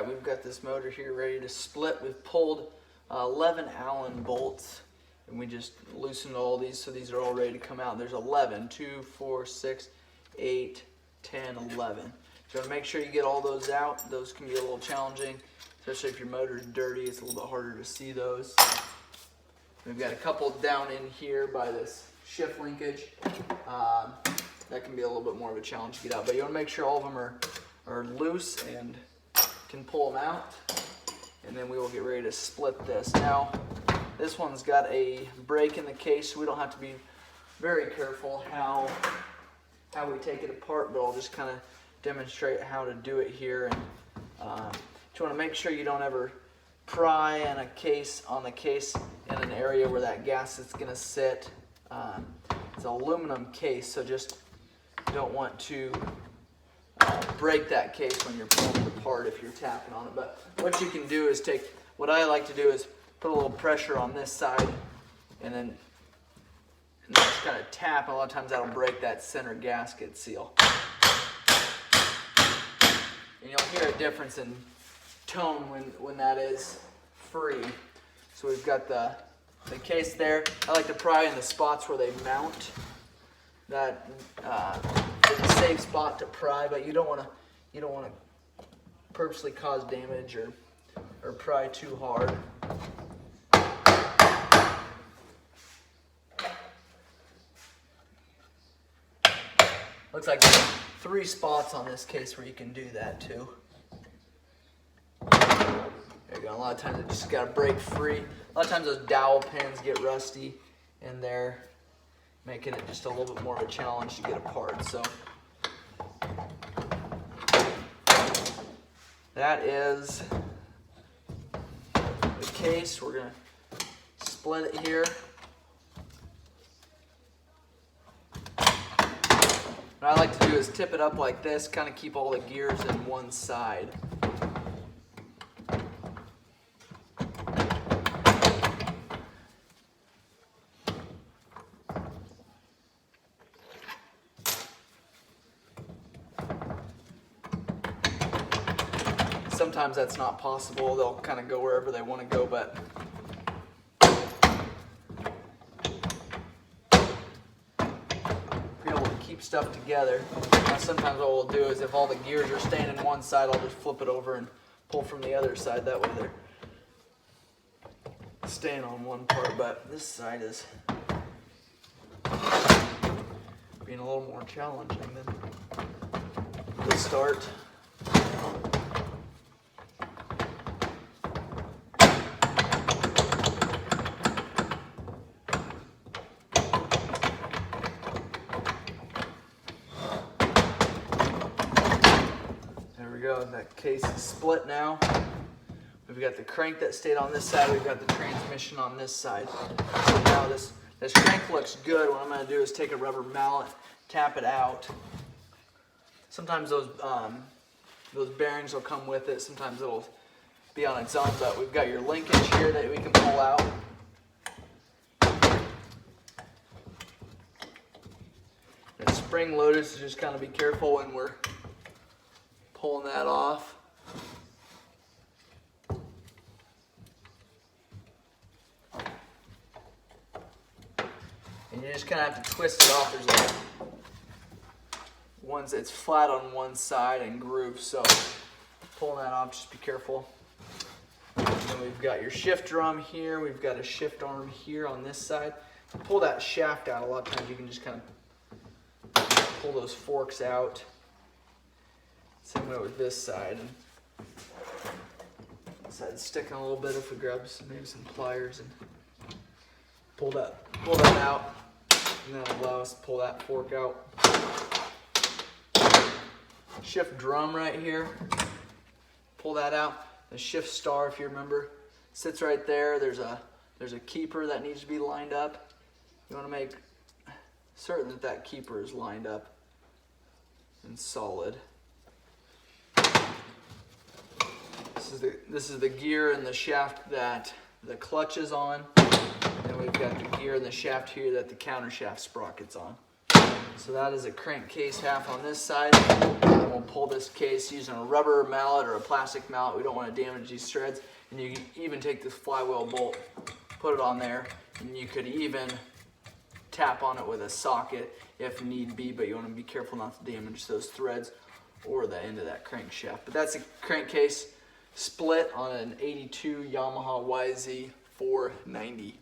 right, we've got this motor here ready to split. We've pulled 11 Allen bolts, and we just loosened all these, so these are all ready to come out. There's 11, 2, 4, 6, 8, 10, 11. So you want to make sure you get all those out. Those can be a little challenging, especially if your motor's dirty. It's a little bit harder to see those. We've got a couple down in here by this shift linkage. That can be a little bit more of a challenge to get out, but you want to make sure all of them are loose and can pull them out, and then we will get ready to split this. Now, this one's got a break in the case, so we don't have to be very careful how we take it apart, but I'll just kind of demonstrate how to do it here. And you want to make sure you don't ever pry on the case in an area where that gas is going to sit. It's an aluminum case, so just don't want to break that case when you're pulling it apart if you're tapping on it. But what you can do is what I like to do is put a little pressure on this side and then just kind of tap. A lot of times that'll break that center gasket seal. And you'll hear a difference in tone when that is free. So we've got the case there. I like to pry in the spots where they mount. That is a safe spot to pry, but you don't want to purposely cause damage or pry too hard. Looks like there's 3 spots on this case where you can do that too. There you go. A lot of times it just got to break free. A lot of times those dowel pins get rusty in there, making it just a little bit more of a challenge to get apart. So that is the case. We're going to split it here. What I like to do is tip it up like this, kind of keep all the gears in one side. Sometimes that's not possible. They'll kind of go wherever they want to go, but be able to keep stuff together. Now, sometimes what we'll do is if all the gears are staying in one side, I'll just flip it over and pull from the other side. That way they're staying on one part, but this side is being a little more challenging than the start. That case is split now. We've got the crank that stayed on this side. We've got the transmission on this side. So now this crank looks good. What I'm going to do is take a rubber mallet, tap it out. Sometimes those bearings will come with it. Sometimes it'll be on its own. But we've got your linkage here that we can pull out. It's spring loaded, so just kind of be careful when we're pulling that off. And you just kind of have to twist it off. There's like ones that's flat on one side and grooved, so pulling that off, just be careful. And then we've got your shift drum here. We've got a shift arm here on this side. To pull that shaft out, a lot of times you can just kind of pull those forks out. Same way with this side. This side's sticking a little bit. If we grab maybe some pliers and pull that out, and that'll allow us to pull that fork out. Shift drum right here. Pull that out. The shift star, if you remember, sits right there. There's a keeper that needs to be lined up. You want to make certain that keeper is lined up and solid. This is the gear and the shaft that the clutch is on. And we've got the gear and the shaft here that the countershaft sprocket's on. So that is a crankcase half on this side. And we'll pull this case using a rubber mallet or a plastic mallet. We don't want to damage these threads. And you can even take this flywheel bolt, put it on there, and you could even tap on it with a socket if need be, but you want to be careful not to damage those threads or the end of that crankshaft. But that's a crankcase split on an 82 Yamaha YZ490.